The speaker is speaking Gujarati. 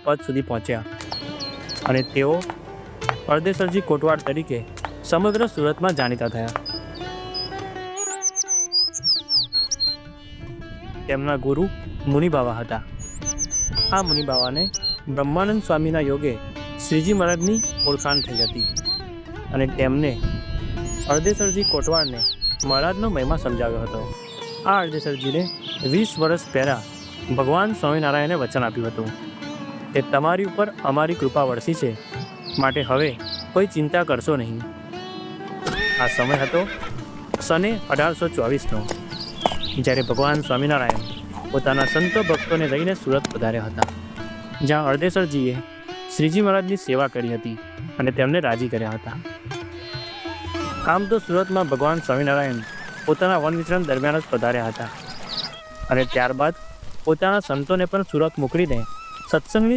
પદ સુધી પહોંચ્યા અને તેઓ અર્ધેસરજી કોટવાલ તરીકે સમગ્ર સુરતમાં જાણીતા થયા. તેમના ગુરુ મુનિબાવા હતા. આ મુનિબાવાને બ્રહ્માનંદ સ્વામીના યોગે શ્રીજી મહારાજની ઓળખાણ થઈ હતી અને તેમને અર્ધેસરજી કોટવાળને મહારાજનો મહિમા સમજાવ્યો હતો. આ અર્ધેસરજીને 20 વર્ષ પહેલાં ભગવાન સ્વામિનારાયણે વચન આપ્યું હતું કે તમારી ઉપર અમારી કૃપા વરસી છે, માટે હવે કોઈ ચિંતા કરશો નહીં. આ સમય હતો સને 1824નો, જ્યારે ભગવાન સ્વામિનારાયણ પોતાના સંતો ભક્તોને લઈને સુરત પધાર્યા હતા, જ્યાં અર્ધેસરજીએ શ્રીજી મહારાજની સેવા કરી હતી અને તેમને રાજી કર્યા હતા. આમ તો સુરતમાં ભગવાન સ્વામિનારાયણ પોતાના વન વિચરણ દરમિયાન જ પધાર્યા હતા અને ત્યારબાદ પોતાના સંતોને પણ સુરત મોકલીને સત્સંગની